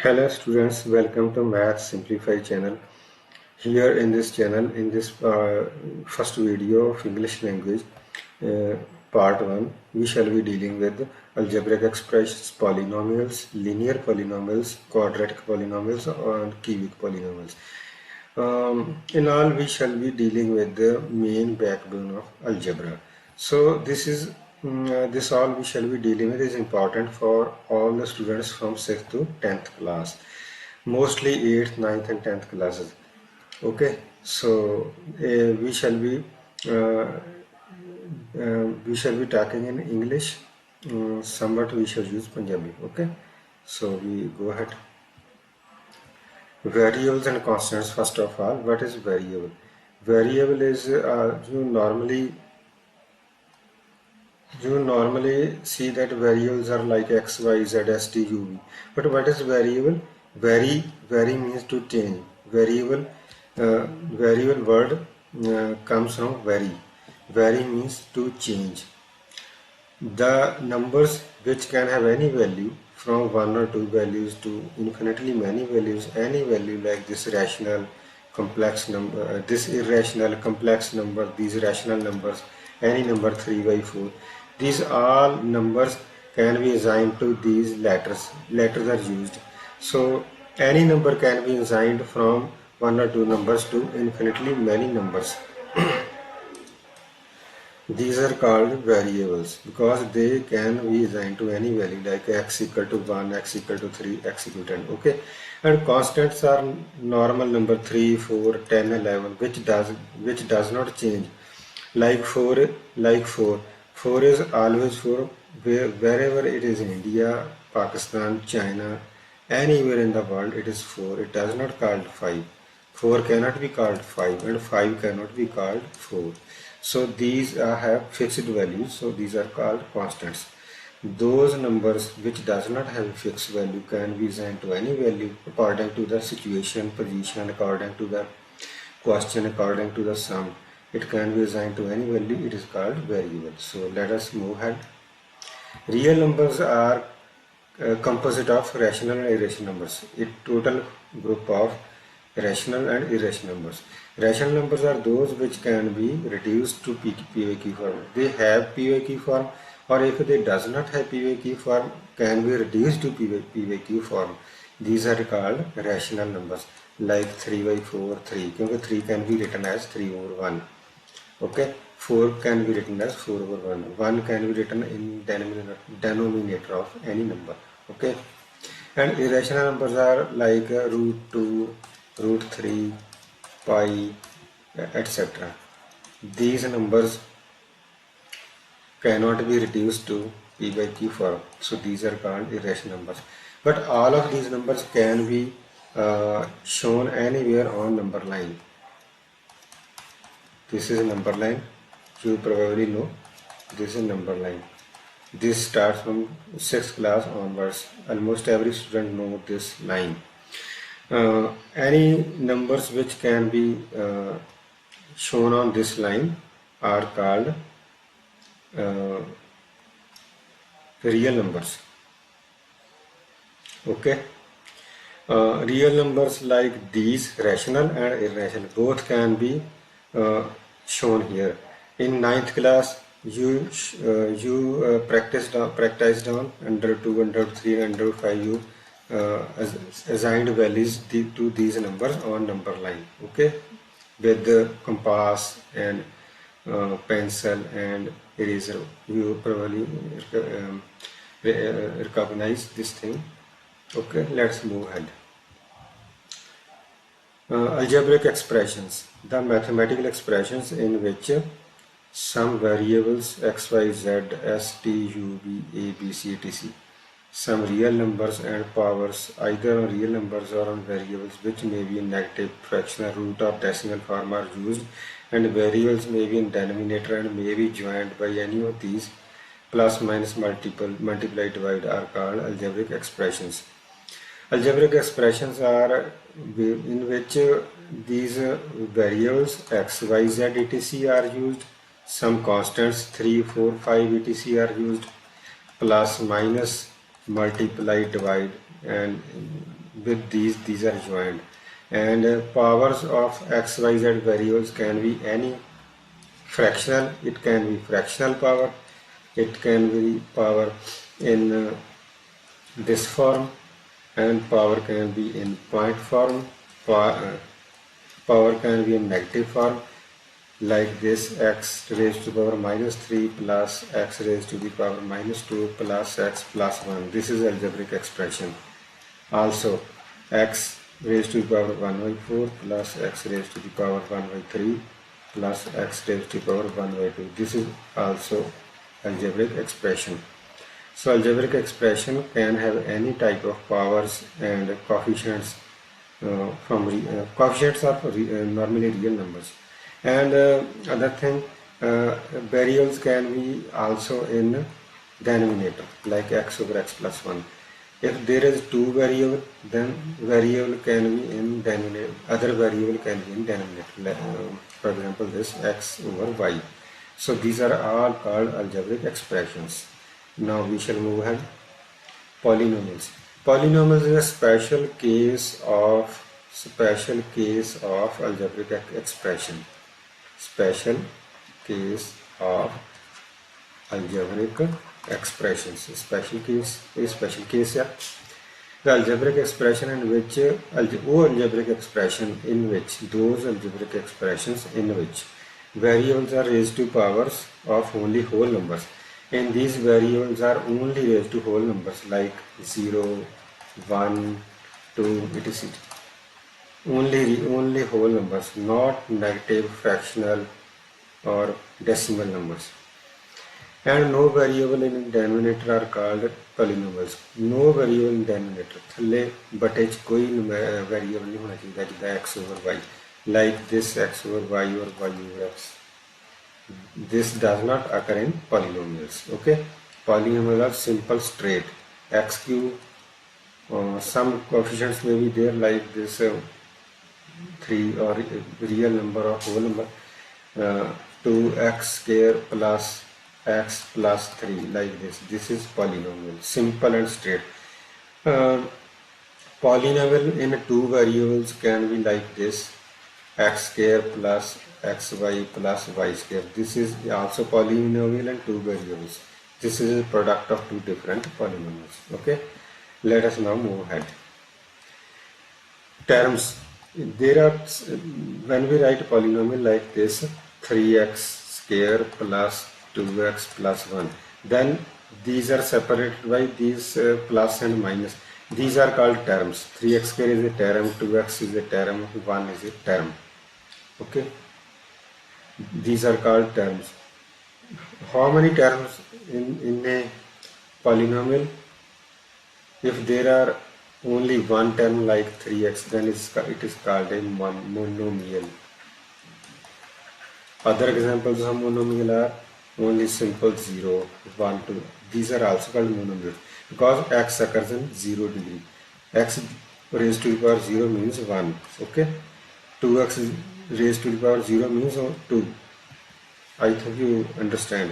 Hello students, welcome to Math Simplified channel. Here in this channel, in this first video of English language, uh, part 1, we shall be dealing with algebraic expressions, polynomials, linear polynomials, quadratic polynomials, and cubic polynomials. In all, we shall be dealing with the main backbone of algebra. So this all we shall be dealing with is important for all the students from 6th to 10th class, mostly 8th, 9th and 10th classes. Okay, so uh, we shall be talking in English. Somewhat we shall use Punjabi. Okay, so we go ahead. Variables and constants. First of all, what is variable? Variable is you normally see that variables are like x, y, z, s, t, u, v. But what is variable? Vary means to change. Variable word comes from vary. Vary means to change. The numbers which can have any value from 1 or 2 values to infinitely many values, any value like this rational, complex number, this irrational, complex number, these rational numbers, any number 3 by 4. These all numbers can be assigned to these letters. Letters are used. So any number can be assigned from 1 or 2 numbers to infinitely many numbers. These are called variables because they can be assigned to any value like x equal to 1, x equal to 3, x equal to 10. Okay, and constants are normal number 3, 4, 10, 11, which does not change. Like 4, like 4. 4 is always 4 wherever it is in India, Pakistan, China, anywhere in the world it is 4. It does not called 5. 4 cannot be called 5 and 5 cannot be called 4. So these have fixed values, so these are called constants. Those numbers which does not have a fixed value can be assigned to any value according to the situation, position, according to the question, according to the sum. It can be assigned to any value. It is called variable. So let us move ahead. Real numbers are composite of rational and irrational numbers. A total group of rational and irrational numbers. Rational numbers are those which can be reduced to PYQ form. They have PYQ form, or if they does not have PYQ form, can be reduced to PYQ form. These are called rational numbers like 3 by 4, 3. Because 3 can be written as 3 over 1. Okay, 4 can be written as 4 over 1. 1 can be written in denominator of any number. Okay, and irrational numbers are like root 2, root 3, pi, etc. These numbers cannot be reduced to p by q form, so these are called irrational numbers. But all of these numbers can be shown anywhere on number line. This is a number line. You probably know this is a number line. This starts from 6th class onwards. Almost every student know this line. Any numbers which can be shown on this line are called real numbers. Okay. Real numbers like these, rational and irrational, both can be shown here. In 9th class, you practiced on under 2, under 3, under 5. You assigned values to these numbers on number line. Okay, with the compass and pencil and eraser. You probably recognize this thing. Okay, let's move ahead. Algebraic expressions, the mathematical expressions in which some variables x, y, z, s, t, u, v, a, b, c, etc. Some real numbers and powers either on real numbers or on variables which may be in negative, fractional, root or decimal form are used, and variables may be in denominator and may be joined by any of these plus, minus, multiply, divide are called algebraic expressions. Algebraic expressions are in which these variables x, y, z, etc. are used. Some constants 3, 4, 5, etc. are used. Plus, minus, multiply, divide, and with these are joined, and powers of x, y, z variables can be any fractional. It can be fractional power, it can be power in this form, and power can be in point form. Power can be in negative form, like this: x raised to the power minus 3 plus x raised to the power minus 2 plus x plus 1. This is algebraic expression. Also, x raised to the power 1 by 4 plus x raised to the power 1 by 3 plus x raised to the power 1 by 2. This is also algebraic expression. So algebraic expression can have any type of powers and coefficients. Coefficients are normally real numbers, and other thing, variables can be also in denominator, like x over x plus 1. If there is two variable, then variable can be in denominator, other variable can be in denominator, for example this x over y. So these are all called algebraic expressions. Now we shall move ahead. Polynomials. Polynomials is a special case of algebraic expression. Special case of algebraic expressions. Special case yeah. The algebraic expression in which those algebraic expressions in which variables are raised to powers of only whole numbers, and these variables are only raised to whole numbers like 0, 1, 2, etc. Only whole numbers, not negative, fractional or decimal numbers. And no variable in denominator are called polynomials. No variable in denominator, थल्ले बटे च कोई variable नहीं होना चाहिए, जिदा x over y, like this x over y or y over x. This does not occur in polynomials. Okay, polynomials are simple straight. X cube, some coefficients may be there, like this 3 or real number or whole number, 2x square plus x plus 3, like this. This is polynomial, simple and straight. Polynomial in two variables can be like this: x square plus xy plus y square. This is also polynomial in two variables. This is a product of two different polynomials. Okay, let us now move ahead. Terms. There are, when we write polynomial like this, 3x square plus 2x plus 1, then these are separated by these plus and minus. These are called terms. 3x square is a term, 2x is a term, 1 is a term. Okay, these are called terms. How many terms in a polynomial? If there are only one term like 3x, then it is called a monomial. Other examples of monomial are only simple 0, 1, 2. These are also called monomials because x occurs in 0 degree. X raised to the power 0 means 1. Okay, 2x raised to the power 0 means 2. I think you understand.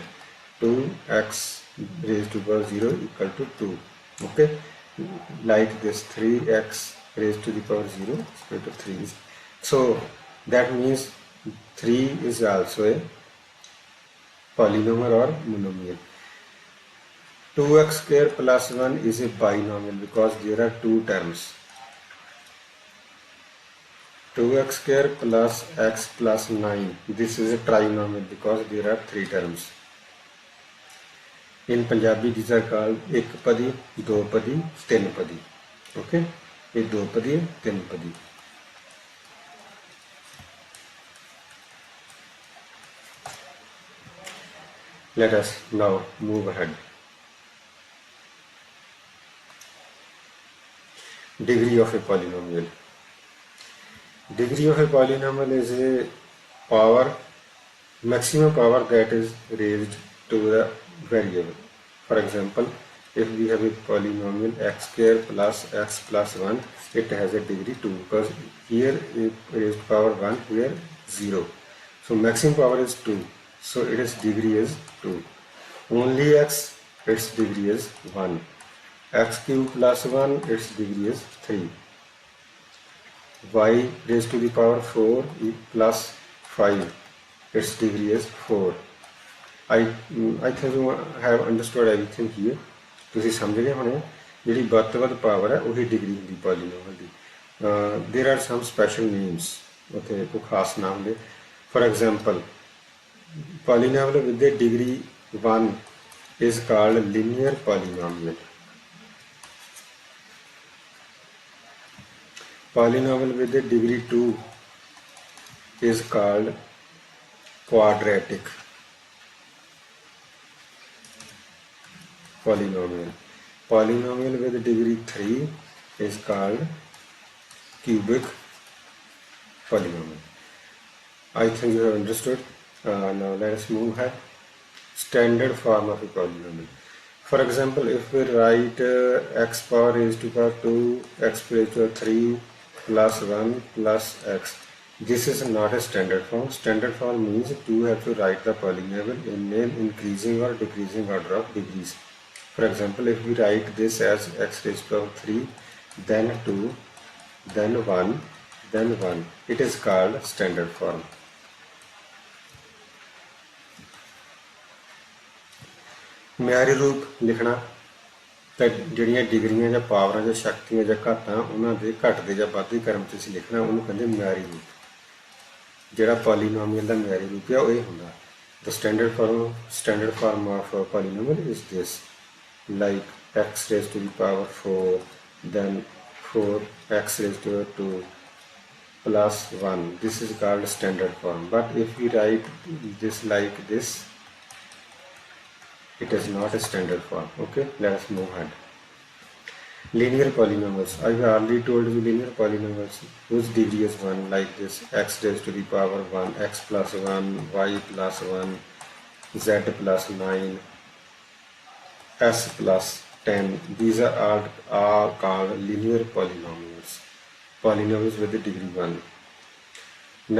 2x raised to the power 0 equal to 2. Okay, like this, 3x raised to the power 0 equal to 3. So that means 3 is also a polynomial or monomial. 2x square plus 1 is a binomial because there are two terms. 2x square plus x plus 9. This is a trinomial because there are three terms. In Punjabi, these are called ekpadi, dopadi, tinpadi. Okay, a dopadi, tinpadi. Let us now move ahead. Degree of a polynomial. Degree of a polynomial is a power, maximum power that is raised to the variable. For example, if we have a polynomial x square plus x plus 1, it has a degree 2 because here it raised power 1, here 0. So maximum power is 2. So its degree is 2. Only x, its degree is 1. X cube plus 1, its degree is 3. y raised to the power 4 plus 5, its degree is 4. I think you have understood everything here. ਤੁਸੀਂ ਸਮਝ ਗਏ ਹੋਣੇ ਜਿਹੜੀ ਵੱਧ ਤੋਂ ਵੱਧ power ਹੈ ਉਹੀ ਡਿਗਰੀ ਹੁੰਦੀ ਪੋਲੀਨੋਮਲ ਦੀ। There are some special names, ਉੱਥੇ ਕੋਈ ਖਾਸ ਨਾਮ ਦੇ। For example polynomial with the degree 1 is called linear polynomial. Polynomial with the degree 2 is called quadratic polynomial. Polynomial with degree 3 is called cubic polynomial. I think you have understood. Now let us move ahead. Standard form of a polynomial. For example, if we write x power raised to power 2, x raised to 3 plus 1 plus x, this is not a standard form. Standard form means you have to write the polynomial in an increasing or decreasing order of degrees. For example, if we write this as x raised to power 3, then 2, then 1, then 1, it is called standard form. ਮਿਆਰੀ ਰੂਪ ਲਿਖਣਾ ਤਾਂ ਜਿਹੜੀਆਂ ਡਿਗਰੀਆਂ ਜਾਂ ਪਾਵਰਾਂ ਜਾਂ ਸ਼ਕਤੀਆਂ ਜਾਂ ਘਾਤਾਂ ਉਹਨਾਂ ਦੇ ਘਟਦੇ ਜਾਂ ਵੱਧਦੇ ਕ੍ਰਮ 'ਚ ਅਸੀਂ ਲਿਖਣਾ ਉਹਨੂੰ ਕਹਿੰਦੇ ਮਿਆਰੀ ਰੂਪ। ਜਿਹੜਾ ਪੋਲੀਨੋਮੀਅਲ ਦਾ ਮਿਆਰੀ ਰੂਪ ਹੈ ਉਹ ਇਹ ਹੁੰਦਾ। The standard form of polynomial is this, like x raised to the power 4, then 4x raised to 2 plus 1. This is called standard form. But if we write this like this, it is not a standard form. Okay, let us move ahead. Linear polynomials. I have already told you linear polynomials whose degree is 1, like this: x raised to the power 1, x plus 1, y plus 1, z plus 9, s plus 10. These are all called linear polynomials. Polynomials with the degree 1.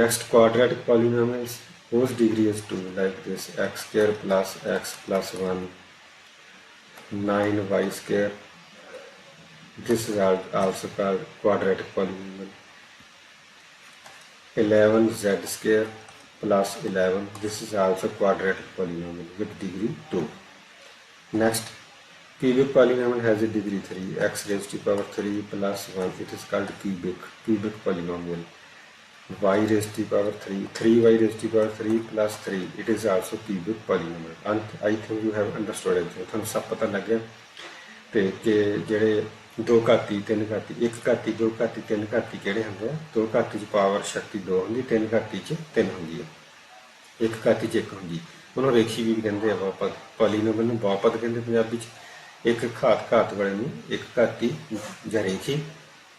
Next, quadratic polynomials whose degree is 2, like this: x square plus x plus 1, 9y square. This is also called quadratic polynomial. 11z square plus 11. This is also quadratic polynomial with degree 2. Next, cubic polynomial has a degree 3, x raised to power 3 plus 1. It is called cubic polynomial. Y raised to power 3, 3y raised to power 3 plus 3. It is also cubic polynomial. And I think you have understood it. ਤੁਹਾਨੂੰ ਸਭ ਪਤਾ ਲੱਗ ਗਿਆ ਤੇ ਕਿ ਜਿਹੜੇ 2 ਘਾਤੀ 3 ਘਾਤੀ 1 ਘਾਤੀ 2 ਘਾਤੀ 3 ਘਾਤੀ ਕਿਹੜੇ ਹੁੰਦੇ ਆ। 2 ਘਾਤੀ 'ਚ ਪਾਵਰ ਸ਼ਕਤੀ 2 ਹੁੰਦੀ, 3 ਘਾਤੀ 'ਚ 3 ਹੁੰਦੀ ਹੈ, 1 ਘਾਤੀ 'ਚ 1 ਹੁੰਦੀ। ਉਹਨੂੰ ਰੇਖੀ ਵੀ ਕਹਿੰਦੇ ਆ ਬਹੁਪਦ। ਪੋਲੀਨੋਮੀਅਲ ਨੂੰ ਬਹੁਪਦ ਕਹਿੰਦੇ ਪੰਜਾਬੀ 'ਚ। ਇੱਕ ਘਾਤ ਵਾਲੇ ਨੂੰ 1 ਘਾਤੀ ਜਾਂ ਰੇਖੀ,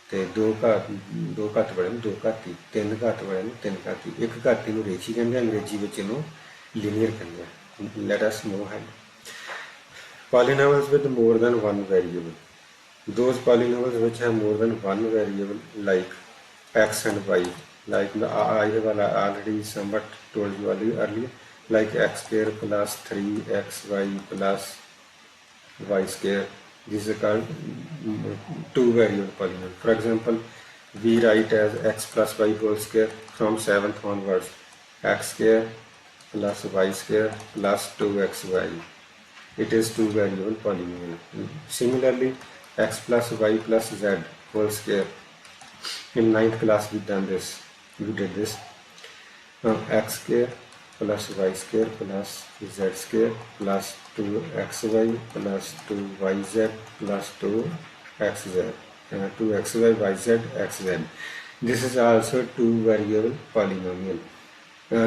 ਤੇ 2 ਘਾਤ ਵਾਲੇ ਨੂੰ 2 ਘਾਤੀ, 3 ਘਾਤ ਵਾਲੇ ਨੂੰ 3 ਘਾਤੀ। 1 ਘਾਤੀ ਨੂੰ ਰੇਖੀ ਕਹਿੰਦੇ ਆ, ਅੰਗਰੇਜ਼ੀ ਵਿੱਚ ਇਹਨੂੰ ਲੀਨੀਅਰ ਕਹਿੰਦੇ ਆ। Let us move ahead. Polynomials with more than one variable. Those polynomials which have more than one variable, like x and y, like I have already somewhat told you earlier, like x square plus 3xy plus y square. This is called two variable polynomial. For example, we write as x plus y whole square from 7th onwards: x square plus y square plus 2xy. It is two variable polynomial. Similarly, x plus y plus z whole square. In 9th class we did this. X square plus y square plus z square plus 2xy plus 2yz plus 2xz, 2xy yz xz. This is also two variable polynomial.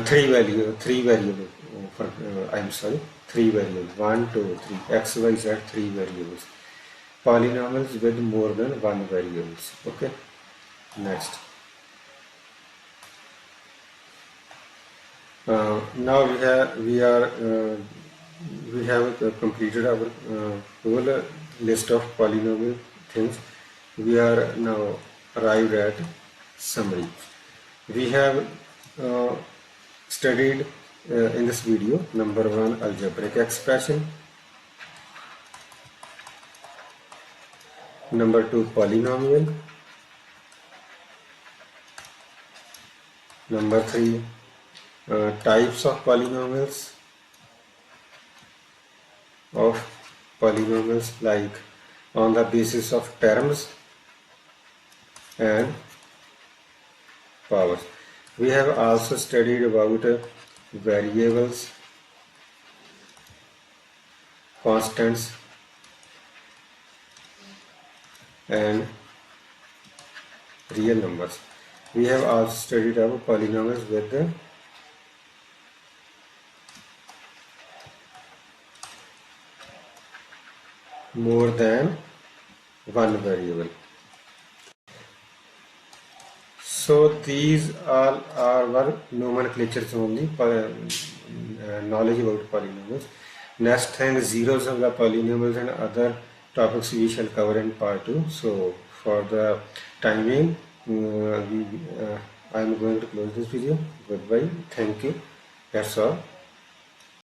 Three variable. Three variables. 1, 2, 3. X, y, z. 3 variables. Polynomials with more than one variables. Okay. Next. Now we have completed our whole list of polynomial things. We are now arrived at summary. We have studied in this video: number 1, algebraic expression; number 2, polynomial; Number 3, types of polynomials like on the basis of terms and powers. We have also studied about variables, constants and real numbers. We have also studied about polynomials with more than one variable. So these all are our nomenclatures only, knowledge about polynomials. Next thing, zeros of the polynomials and other topics we shall cover in part 2. So for the timing, I am going to close this video. Goodbye. Thank you. That's all.